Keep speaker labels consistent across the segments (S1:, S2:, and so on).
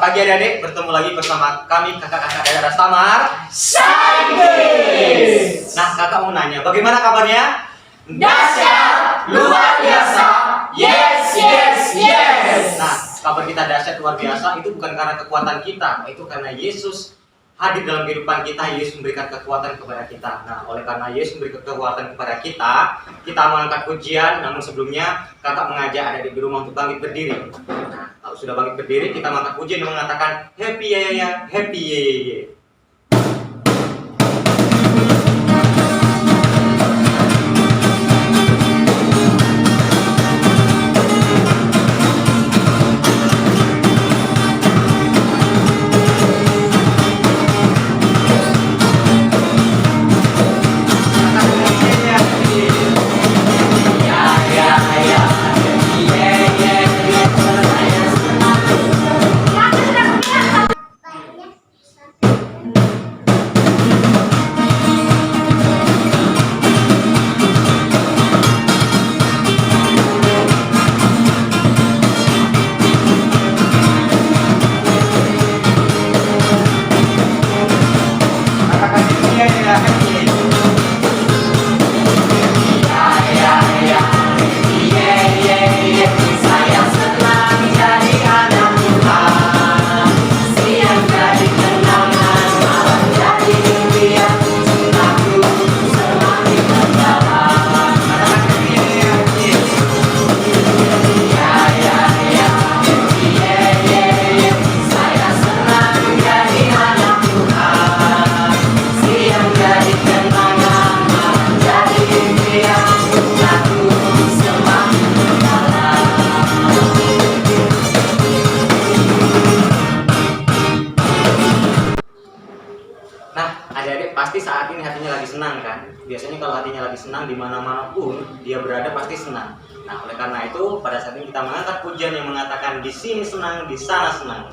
S1: Selamat pagi adik-adik, bertemu lagi bersama kami kakak-kakak daerah Samar
S2: Saintis.
S1: Nah, kakak mau nanya, bagaimana kabarnya?
S2: Dahsyat, luar biasa. Yes, yes, yes.
S1: Nah, kabar kita dahsyat luar biasa itu bukan karena kekuatan kita, itu karena Yesus hadir dalam kehidupan kita. Yesus memberikan kekuatan kepada kita. Nah, oleh karena Yesus memberikan kekuatan kepada kita mengangkat pujian. Namun sebelumnya kakak mengajak adik-adik di rumah untuk bangkit berdiri. Nah, kalau sudah bangkit berdiri, kita mengangkat pujian dan mengatakan happy ya, happy ya. Adik-adik pasti saat ini hatinya lagi senang kan? Biasanya kalau hatinya lagi senang di mana-mana pun dia berada pasti senang. Nah, oleh karena itu pada saat ini kita mengangkat pujian yang mengatakan di sini senang, di sana senang.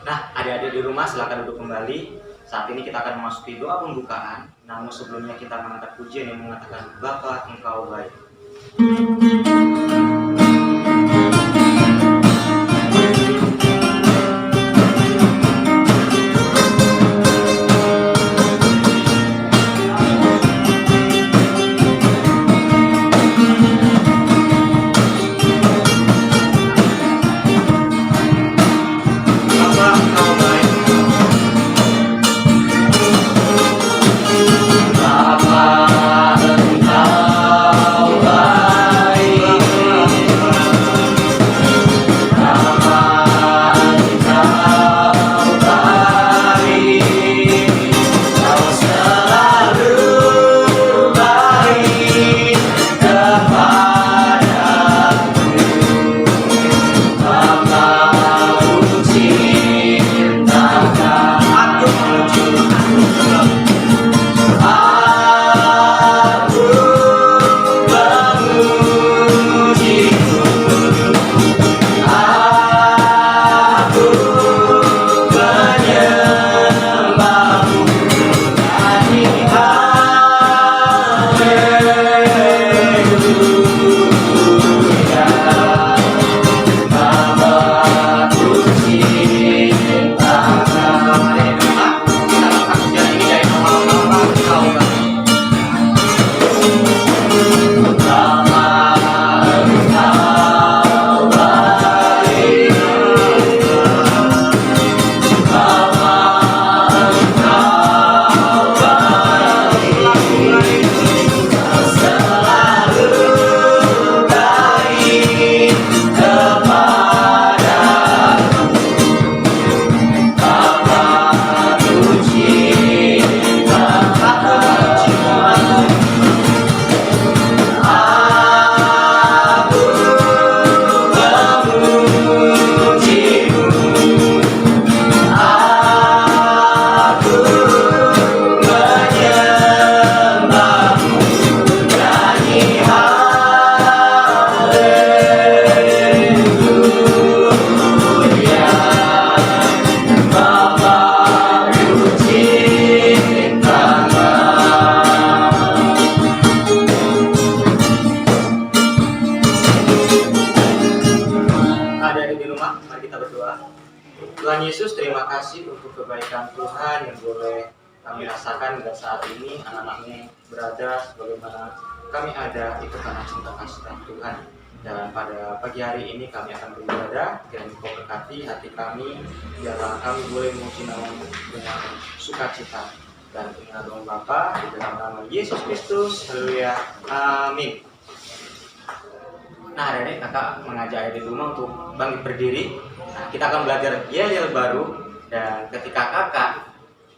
S1: Nah, adik-adik di rumah silakan duduk kembali. Saat ini kita akan memasuki doa pembukaan. Namun sebelumnya kita mengangkat pujian yang mengatakan Bapa Engkau baik.
S2: Bapa Engkau baik.
S1: adik-adik di rumah, mari kita berdoa. Tuhan Yesus, terima kasih untuk kebaikan Tuhan yang boleh kami rasakan hingga saat ini. Anak-anakmu berada sebagaimana kami ada, itu karena cinta kasih Tuhan. Dan pada pagi hari ini kami akan beribadah, dan Engkau berkati hati kami, biarlah kami boleh memuji nama-Mu dengan sukacita. Dan ingat doa Bapa di dalam nama Yesus Kristus, haleluya, amin. Nah, adik-adik, kakak mengajak adik di rumah untuk bangkit berdiri. Nah, kita akan belajar yel-yel baru. Dan ketika kakak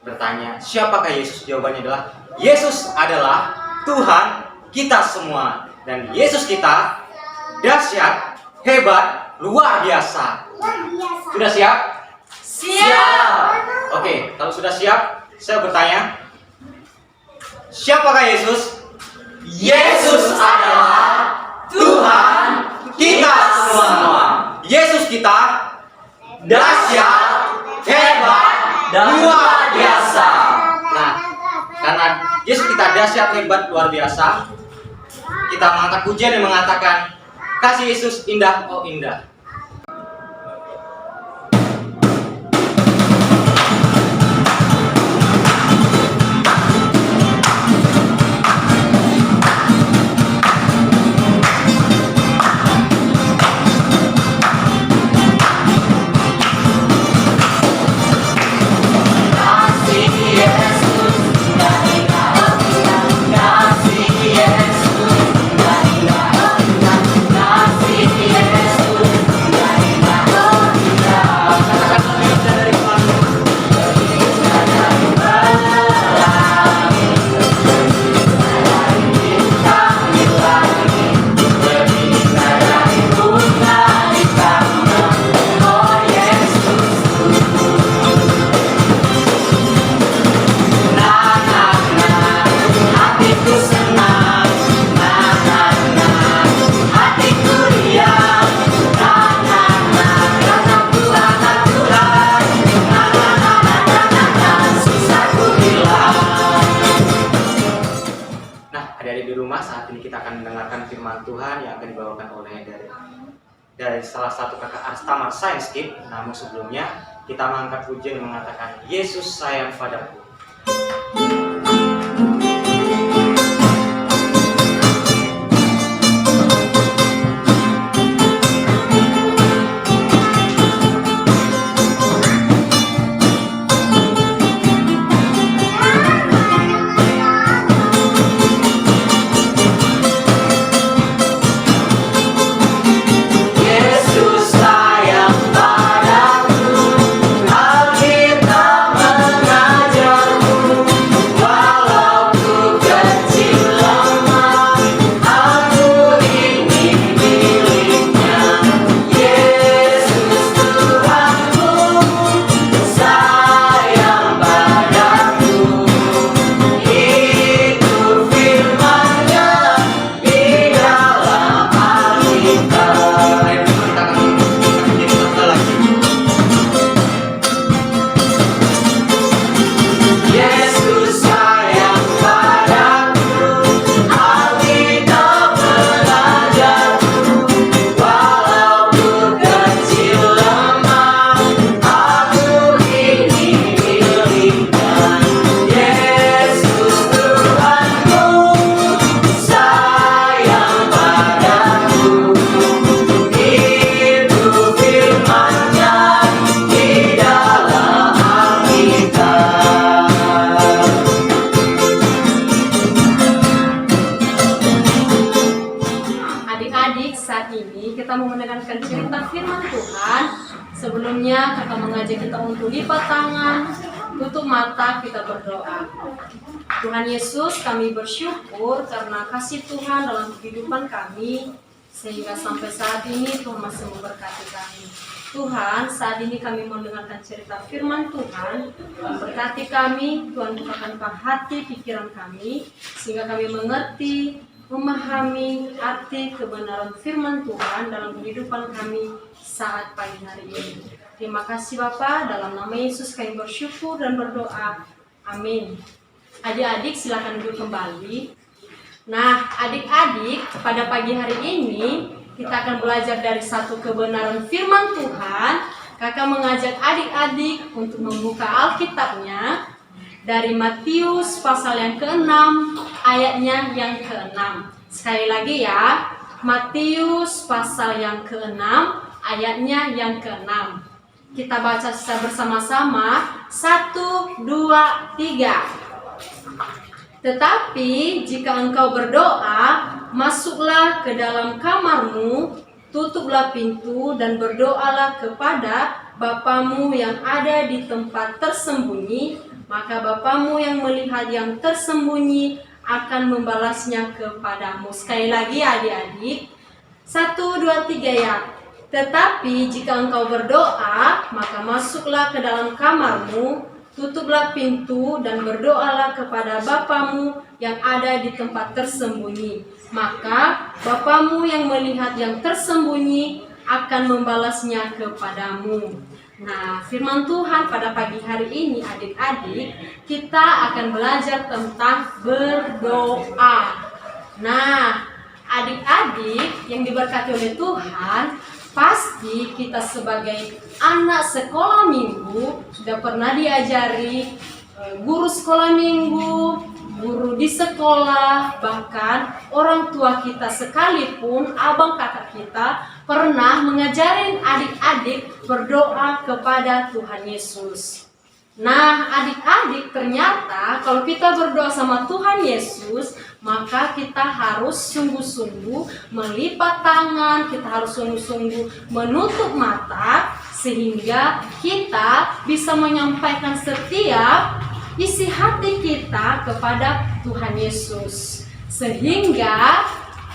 S1: bertanya, siapakah Yesus? Jawabannya adalah, Yesus adalah Tuhan kita semua. Dan Yesus kita dahsyat, hebat, luar biasa. Sudah siap?
S2: Siap.
S1: Oke, kalau sudah siap, saya bertanya, siapakah Yesus?
S2: Yesus adalah Tuhan kita semua.
S1: Yesus kita
S2: Dahsyat, hebat, dan luar biasa.
S1: Nah, karena Yesus kita dahsyat, hebat, luar biasa, kita mengangkat pujian yang mengatakan, kasih Yesus indah, oh indah. Adik-adik di rumah, saat ini kita akan mendengarkan firman Tuhan yang akan dibawakan oleh dari salah satu kakak Astamar Science Kid. Namun sebelumnya kita mengangkat pujian yang mengatakan, Yesus sayang padaku.
S3: Sebelumnya kakak mengajak kita untuk lipat tangan, tutup mata, kita berdoa. Tuhan Yesus, kami bersyukur karena kasih Tuhan dalam kehidupan kami, sehingga sampai saat ini Tuhan masih memberkati kami. Tuhan, saat ini kami mendengarkan cerita firman Tuhan, berkati kami, Tuhan bukakan hati pikiran kami, sehingga kami mengerti, memahami arti kebenaran firman Tuhan dalam kehidupan kami saat pagi hari ini. Terima kasih Bapa, dalam nama Yesus kami bersyukur dan berdoa. Amin. Adik-adik silakan duduk kembali. Nah, adik-adik, pada pagi hari ini kita akan belajar dari satu kebenaran firman Tuhan. Kakak mengajak adik-adik untuk membuka Alkitabnya dari Matius pasal yang ke-6 ayatnya yang ke-6. Sekali lagi ya, Matius pasal yang ke-6 ayatnya yang ke-6. Kita baca secara bersama-sama. 1, 2, 3. Tetapi jika engkau berdoa, masuklah ke dalam kamarmu, tutuplah pintu dan berdoalah kepada Bapamu yang ada di tempat tersembunyi, maka Bapamu yang melihat yang tersembunyi akan membalasnya kepadamu. Sekali lagi adik-adik, 1, 2, 3 ya. Tetapi jika engkau berdoa, maka masuklah ke dalam kamarmu, tutuplah pintu dan berdoalah kepada Bapamu yang ada di tempat tersembunyi. Maka Bapamu yang melihat yang tersembunyi akan membalasnya kepadamu. Nah, firman Tuhan pada pagi hari ini adik-adik, kita akan belajar tentang berdoa. Nah, adik-adik yang diberkati oleh Tuhan, pasti kita sebagai anak sekolah minggu sudah pernah diajari guru sekolah minggu, guru di sekolah, bahkan orang tua kita sekalipun, abang kakak kita pernah mengajarin adik-adik berdoa kepada Tuhan Yesus. Nah, adik-adik, ternyata kalau kita berdoa sama Tuhan Yesus, maka kita harus sungguh-sungguh melipat tangan, kita harus sungguh-sungguh menutup mata, sehingga kita bisa menyampaikan setiap isi hati kita kepada Tuhan Yesus. Sehingga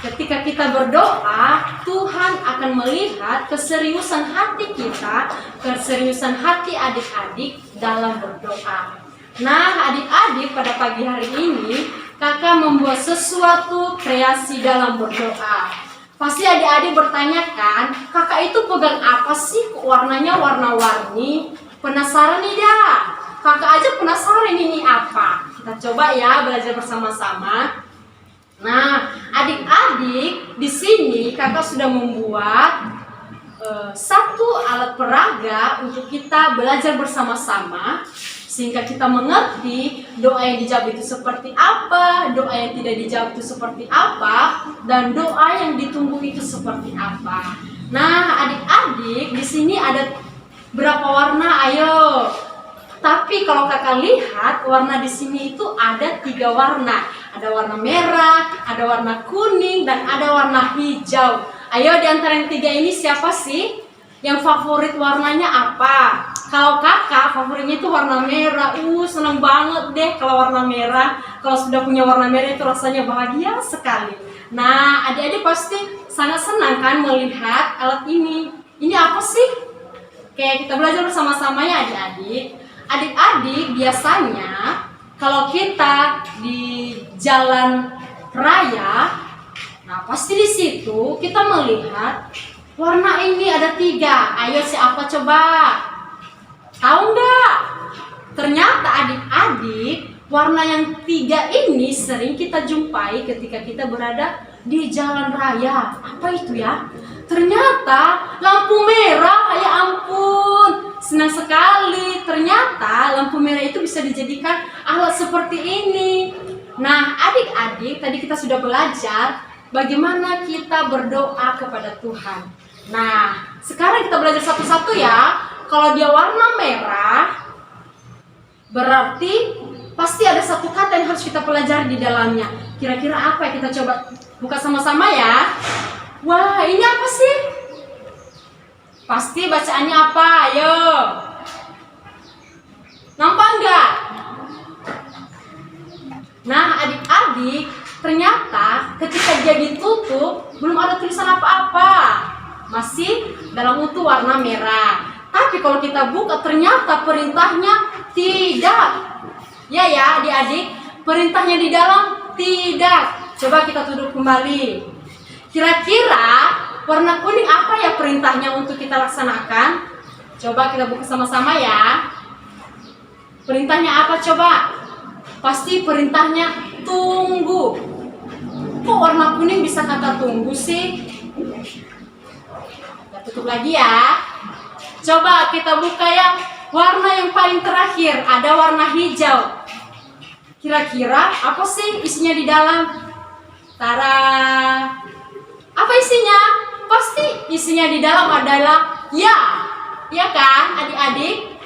S3: ketika kita berdoa, Tuhan akan melihat keseriusan hati kita, keseriusan hati adik-adik dalam berdoa. Nah, adik-adik, pada pagi hari ini kakak membuat sesuatu kreasi dalam berdoa. Pasti adik-adik bertanyakan, kakak itu pegang apa sih kok warnanya warna-warni? Penasaran tidak? Kakak aja penasaran ini apa? Kita coba ya belajar bersama-sama. Nah, adik-adik, di sini kakak sudah membuat satu alat peraga untuk kita belajar bersama-sama, sehingga kita mengerti doa yang dijawab itu seperti apa, doa yang tidak dijawab itu seperti apa, dan doa yang ditunggu itu seperti apa. Nah, adik-adik, di sini ada berapa warna? Ayo. Tapi kalau kakak lihat, warna di sini itu ada 3 warna. Ada warna merah, ada warna kuning, dan ada warna hijau. Ayo, di antara yang 3 ini siapa sih yang favorit warnanya apa? Kalau kakak favoritnya itu warna merah. Senang banget deh kalau warna merah. Kalau sudah punya warna merah itu rasanya bahagia sekali. Nah, adik-adik pasti sangat senang kan melihat alat ini. Ini apa sih? Oke, kita belajar bersama-sama ya adik-adik. Adik-adik, biasanya kalau kita di jalan raya, nah pasti di situ kita melihat warna ini ada 3. Ayo siapa coba? Tahu nggak? Ternyata adik-adik, warna yang 3 ini sering kita jumpai ketika kita berada di jalan raya. Apa itu ya? Ternyata lampu merah, ya ampun, senang sekali. Ternyata lampu merah itu bisa dijadikan alat seperti ini. Nah, adik-adik, tadi kita sudah belajar bagaimana kita berdoa kepada Tuhan. Nah, sekarang kita belajar satu-satu ya. Kalau dia warna merah, berarti pasti ada satu kata yang harus kita pelajari di dalamnya. Kira-kira apa ya? Kita coba buka sama-sama ya. Wah, ini apa sih? Pasti bacaannya apa? Ayo. Nampak nggak? Nah, adik-adik, ternyata ketika dia ditutup, belum ada tulisan apa-apa. Masih dalam utuh warna merah. Tapi kalau kita buka, ternyata perintahnya tidak. Ya, adik-adik, perintahnya di dalam tidak. Coba kita tutup kembali. Kira-kira warna kuning apa ya perintahnya untuk kita laksanakan? Coba kita buka sama-sama ya. Perintahnya apa coba? Pasti perintahnya tunggu. Kok warna kuning bisa kata tunggu sih? Kita tutup lagi ya. Coba kita buka yang warna yang paling terakhir, ada warna hijau. Kira-kira apa sih isinya di dalam? Tara. Apa isinya? Pasti isinya di dalam adalah ya. Ya kan, adik-adik?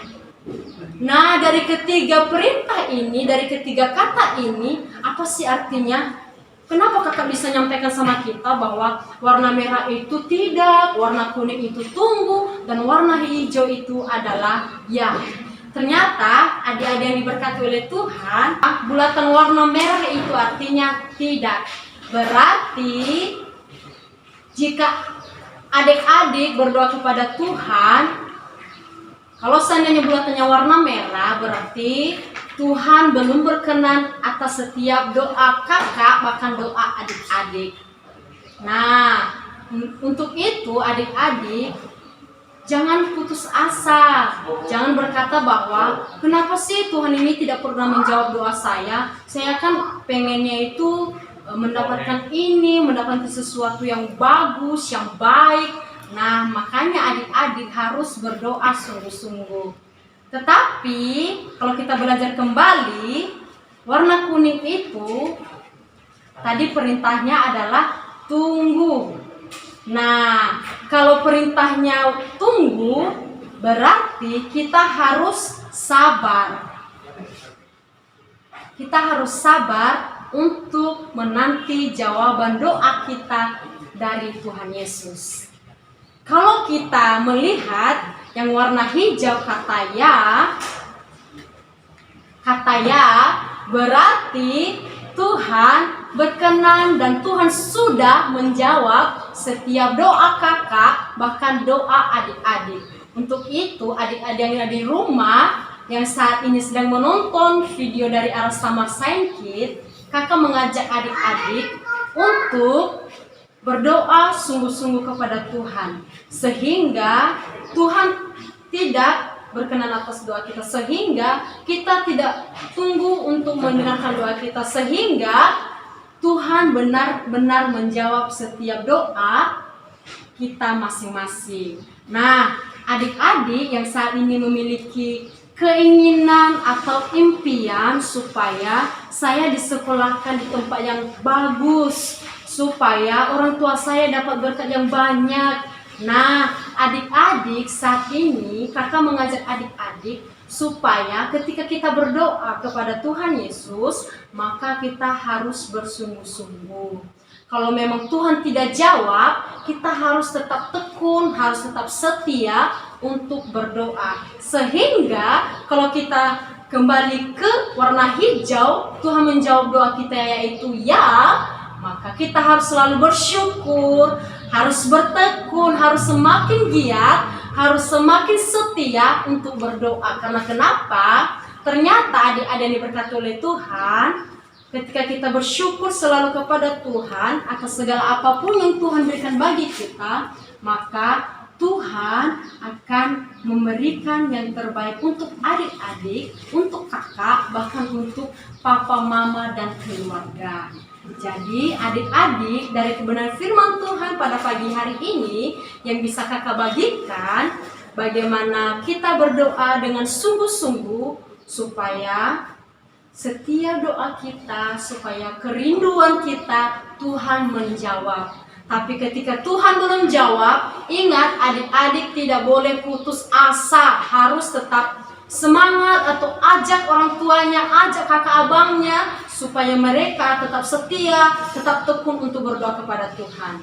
S3: Nah, dari ketiga perintah ini, dari ketiga kata ini, apa sih artinya? Kenapa kakak bisa nyampaikan sama kita bahwa warna merah itu tidak, warna kuning itu tunggu, dan warna hijau itu adalah ya? Ternyata adik-adik yang diberkati oleh Tuhan, bulatan warna merah itu artinya tidak. Berarti jika adik-adik berdoa kepada Tuhan, kalau seandainya bulatannya warna merah, berarti Tuhan belum berkenan atas setiap doa kakak, bahkan doa adik-adik. Nah, untuk itu adik-adik jangan putus asa. Jangan berkata bahwa kenapa sih Tuhan ini tidak pernah menjawab doa saya? Saya kan pengennya itu mendapatkan ini, mendapatkan sesuatu yang bagus, yang baik. Nah, makanya adik-adik harus berdoa sungguh-sungguh. Tetapi kalau kita belajar kembali, warna kuning itu tadi perintahnya adalah tunggu. Nah, kalau perintahnya tunggu, berarti kita harus sabar. Kita harus sabar untuk menanti jawaban doa kita dari Tuhan Yesus. Kalau kita melihat yang warna hijau kata ya, berarti Tuhan berkenan dan Tuhan sudah menjawab setiap doa kakak, bahkan doa adik-adik. Untuk itu adik-adik yang ada di rumah yang saat ini sedang menonton video dari Arah Samar Sign Kit, kakak mengajak adik-adik untuk berdoa sungguh-sungguh kepada Tuhan, sehingga Tuhan tidak berkenan atas doa kita, sehingga kita tidak tunggu untuk mendengarkan doa kita, sehingga Tuhan benar-benar menjawab setiap doa kita masing-masing. Nah, adik-adik yang saat ini memiliki keinginan atau impian supaya saya disekolahkan di tempat yang bagus, supaya orang tua saya dapat berkat yang banyak. Nah, adik-adik saat ini kakak mengajak adik-adik supaya ketika kita berdoa kepada Tuhan Yesus, maka kita harus bersungguh-sungguh. Kalau memang Tuhan tidak jawab, kita harus tetap tekun, harus tetap setia untuk berdoa. Sehingga kalau kita kembali ke warna hijau, Tuhan menjawab doa kita yaitu ya, maka kita harus selalu bersyukur, harus bertekun, harus semakin giat, harus semakin setia untuk berdoa. Karena kenapa? Ternyata adik-adik yang diberkati oleh Tuhan, ketika kita bersyukur selalu kepada Tuhan atas segala apapun yang Tuhan berikan bagi kita, maka Tuhan akan memberikan yang terbaik untuk adik-adik, untuk kakak, bahkan untuk papa, mama, dan keluarga. Jadi adik-adik, dari kebenaran firman Tuhan pada pagi hari ini yang bisa kakak bagikan, bagaimana kita berdoa dengan sungguh-sungguh supaya setiap doa kita, supaya kerinduan kita Tuhan menjawab. Tapi ketika Tuhan belum jawab, ingat adik-adik tidak boleh putus asa, harus tetap semangat atau ajak orang tuanya, ajak kakak abangnya supaya mereka tetap setia, tetap tekun untuk berdoa kepada Tuhan.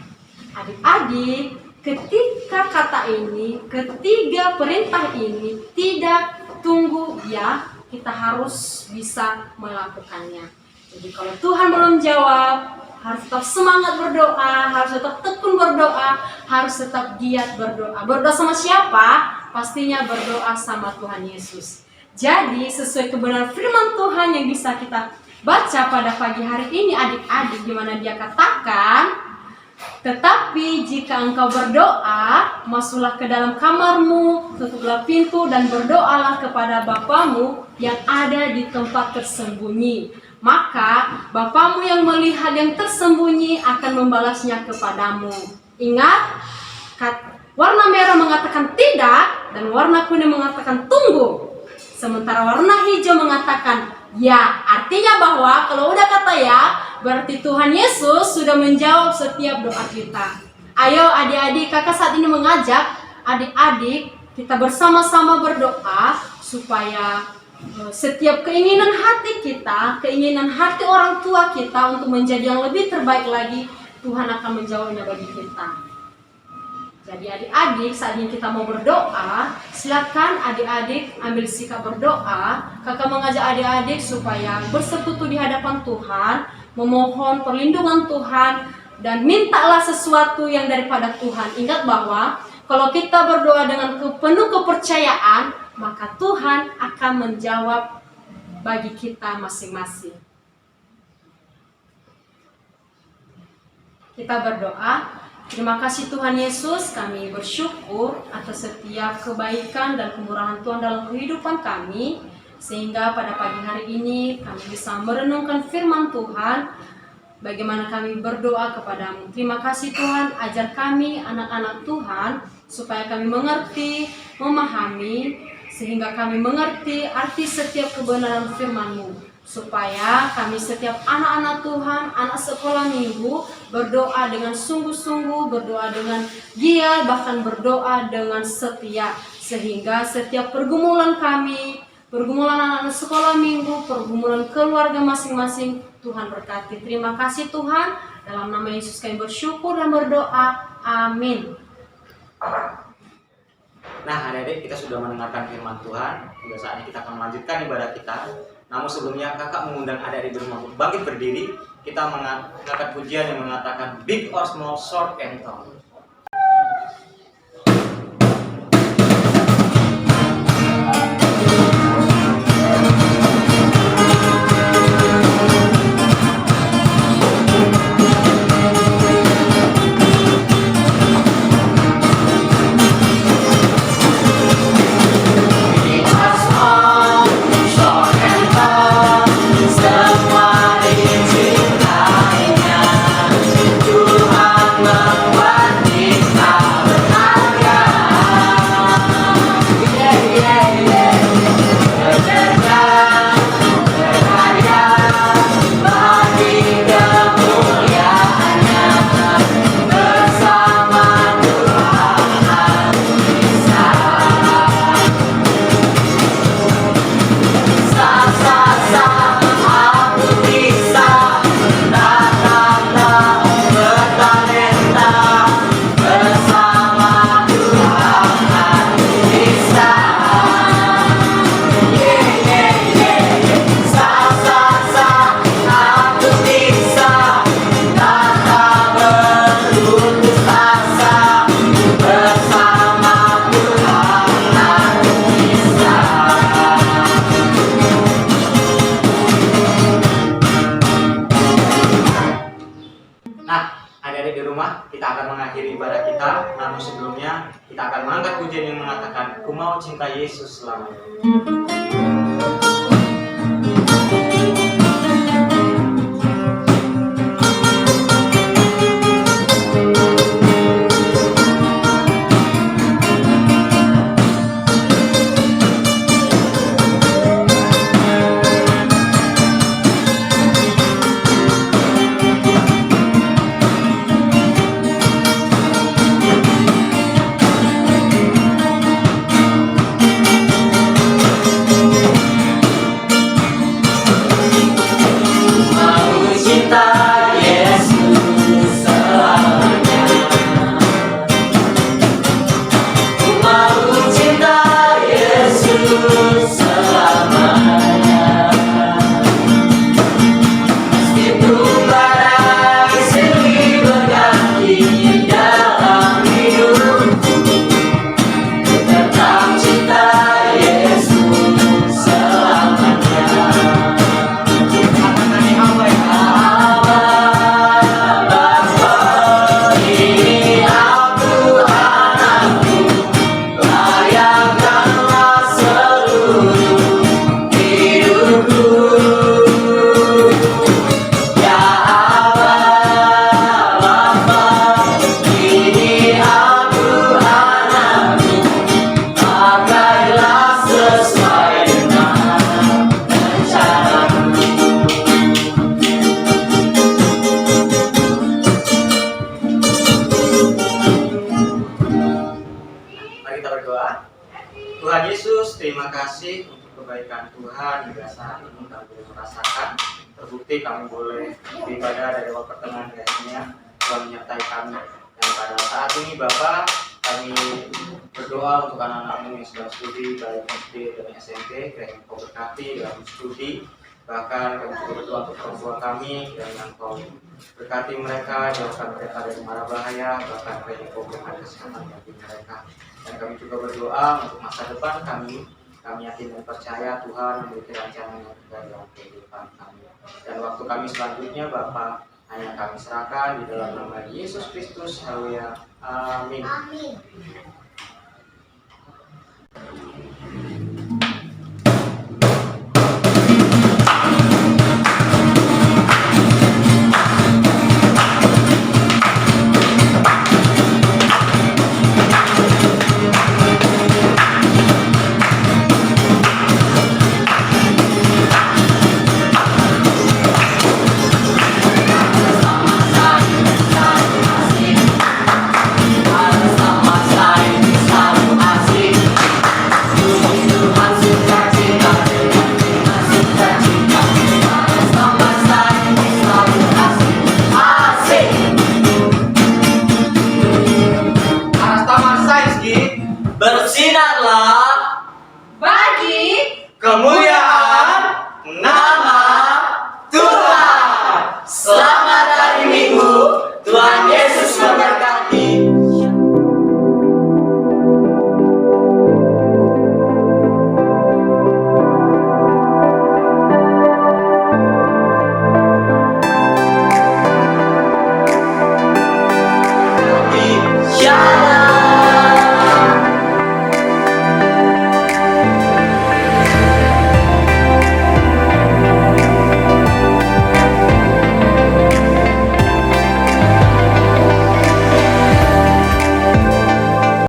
S3: Adik-adik, ketika kata ini, ketiga perintah ini tidak tunggu ya, kita harus bisa melakukannya. Jadi kalau Tuhan belum jawab, harus tetap semangat berdoa, harus tetap tekun berdoa, harus tetap giat berdoa. Berdoa sama siapa? Pastinya berdoa sama Tuhan Yesus. Jadi sesuai kebenaran firman Tuhan yang bisa kita baca pada pagi hari ini adik-adik, di mana dia katakan, tetapi jika engkau berdoa, masuklah ke dalam kamarmu, tutuplah pintu dan berdoalah kepada Bapamu yang ada di tempat tersembunyi. Maka Bapamu yang melihat yang tersembunyi akan membalasnya kepadamu. Ingat, Warna merah mengatakan tidak dan warna kuning mengatakan tunggu. Sementara warna hijau mengatakan ya. Artinya bahwa kalau udah kata ya, berarti Tuhan Yesus sudah menjawab setiap doa kita. Ayo adik-adik, kakak saat ini mengajak adik-adik kita bersama-sama berdoa supaya setiap keinginan hati kita, keinginan hati orang tua kita untuk menjadi yang lebih terbaik lagi, Tuhan akan menjawabnya bagi kita. Jadi adik-adik, saat ini kita mau berdoa, silakan adik-adik ambil sikap berdoa. Kakak mengajak adik-adik supaya bersekutu di hadapan Tuhan, memohon perlindungan Tuhan, dan mintalah sesuatu yang daripada Tuhan. Ingat bahwa kalau kita berdoa dengan penuh kepercayaan, maka Tuhan akan menjawab bagi kita masing-masing. Kita berdoa. Terima kasih Tuhan Yesus, kami bersyukur atas setiap kebaikan dan kemurahan Tuhan dalam kehidupan kami, sehingga pada pagi hari ini kami bisa merenungkan firman Tuhan, bagaimana kami berdoa kepadamu. Terima kasih Tuhan, ajar kami anak-anak Tuhan, supaya kami mengerti, memahami, sehingga kami mengerti arti setiap kebenaran firman-Mu. Supaya kami setiap anak-anak Tuhan, anak sekolah minggu, berdoa dengan sungguh-sungguh, berdoa dengan giat, bahkan berdoa dengan setia. Sehingga setiap pergumulan kami, pergumulan anak-anak sekolah minggu, pergumulan keluarga masing-masing, Tuhan berkati. Terima kasih Tuhan, dalam nama Yesus kami bersyukur dan berdoa. Amin.
S1: Nah, adik-adik, kita sudah mendengarkan firman Tuhan. Sudah saatnya kita akan melanjutkan ibadah kita. Namun sebelumnya kakak mengundang adik-adik di rumah untuk bangkit berdiri. Kita mengangkat pujian yang mengatakan big or small, short and tall. Kita akan mengangkat pujian yang mengatakan, ku mau cinta Yesus selamanya. Mari kita berdoa. Tuhan Yesus, terima kasih untuk kebaikan Tuhan hingga saat ini kami boleh merasakan. Terbukti kami boleh beribadah dari awal pertengahan harinya. Tuhan menyertai kami. Dan pada saat ini Bapak, kami berdoa untuk anak-anakmu yang sedang studi baik SD dan SMP, kiranya Engkau berkati dalam studi. Bahkan kami juga berdoa untuk orang tua kami, kiranya Engkau berkati mereka, jauhkan mereka dari mara bahaya, bahkan kiranya Engkau berikan kesehatan bagi mereka. Dan kami juga berdoa untuk masa depan kami. Kami yakin dan percaya Tuhan memiliki rancangan yang indah dalam kehidupan kami. Dan waktu kami selanjutnya Bapa, hanya kami serahkan di dalam nama Yesus Kristus. Haleluya. Amin.
S2: Bersinarlah
S3: Bagi
S2: kemuliaan